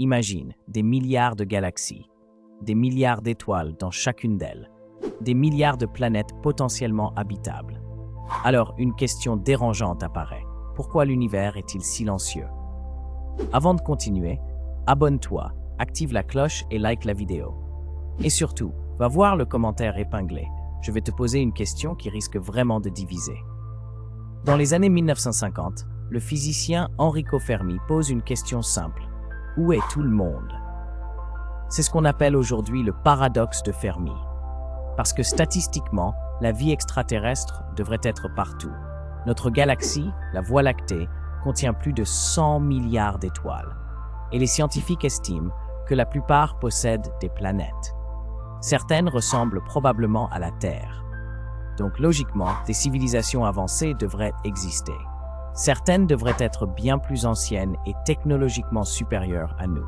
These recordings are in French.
Imagine des milliards de galaxies, des milliards d'étoiles dans chacune d'elles, des milliards de planètes potentiellement habitables. Alors, une question dérangeante apparaît. Pourquoi l'univers est-il silencieux? Avant de continuer, abonne-toi, active la cloche et like la vidéo. Et surtout, va voir le commentaire épinglé. Je vais te poser une question qui risque vraiment de diviser. Dans les années 1950, le physicien Enrico Fermi pose une question simple. Où est tout le monde? C'est ce qu'on appelle aujourd'hui le paradoxe de Fermi. Parce que statistiquement, la vie extraterrestre devrait être partout. Notre galaxie, la Voie lactée, contient plus de 100 milliards d'étoiles. Et les scientifiques estiment que la plupart possèdent des planètes. Certaines ressemblent probablement à la Terre. Donc logiquement, des civilisations avancées devraient exister. Certaines devraient être bien plus anciennes et technologiquement supérieures à nous.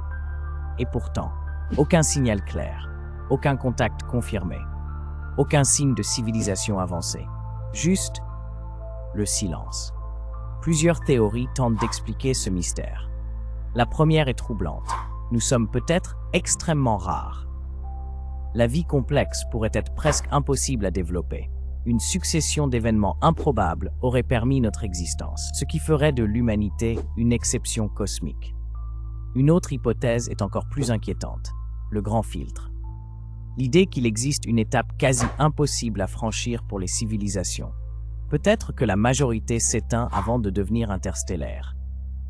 Et pourtant, aucun signal clair, aucun contact confirmé, aucun signe de civilisation avancée. Juste le silence. Plusieurs théories tentent d'expliquer ce mystère. La première est troublante. Nous sommes peut-être extrêmement rares. La vie complexe pourrait être presque impossible à développer. Une succession d'événements improbables aurait permis notre existence, ce qui ferait de l'humanité une exception cosmique. Une autre hypothèse est encore plus inquiétante, le grand filtre. L'idée qu'il existe une étape quasi impossible à franchir pour les civilisations. Peut-être que la majorité s'éteint avant de devenir interstellaire.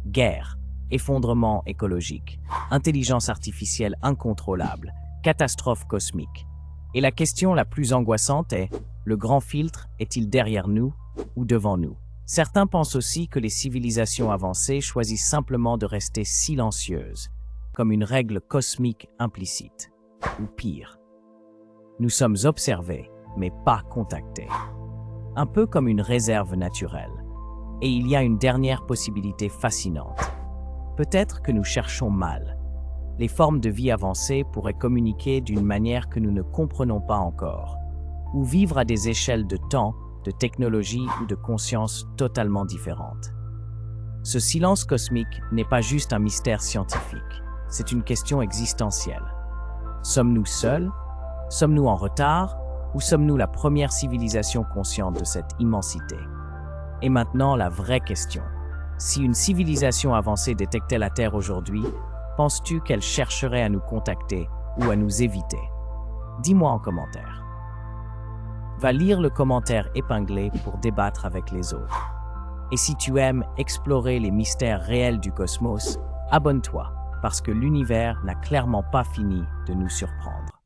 Guerre, effondrement écologique, intelligence artificielle incontrôlable, catastrophe cosmique. Et la question la plus angoissante est, le grand filtre est-il derrière nous ou devant nous? Certains pensent aussi que les civilisations avancées choisissent simplement de rester silencieuses, comme une règle cosmique implicite. Ou pire, nous sommes observés, mais pas contactés. Un peu comme une réserve naturelle. Et il y a une dernière possibilité fascinante. Peut-être que nous cherchons mal. Les formes de vie avancées pourraient communiquer d'une manière que nous ne comprenons pas encore, ou vivre à des échelles de temps, de technologie ou de conscience totalement différentes. Ce silence cosmique n'est pas juste un mystère scientifique, c'est une question existentielle. Sommes-nous seuls? Sommes-nous en retard? Ou sommes-nous la première civilisation consciente de cette immensité? Et maintenant, la vraie question. Si une civilisation avancée détectait la Terre aujourd'hui, penses-tu qu'elle chercherait à nous contacter ou à nous éviter? Dis-moi en commentaire. Va lire le commentaire épinglé pour débattre avec les autres. Et si tu aimes explorer les mystères réels du cosmos, abonne-toi, parce que l'univers n'a clairement pas fini de nous surprendre.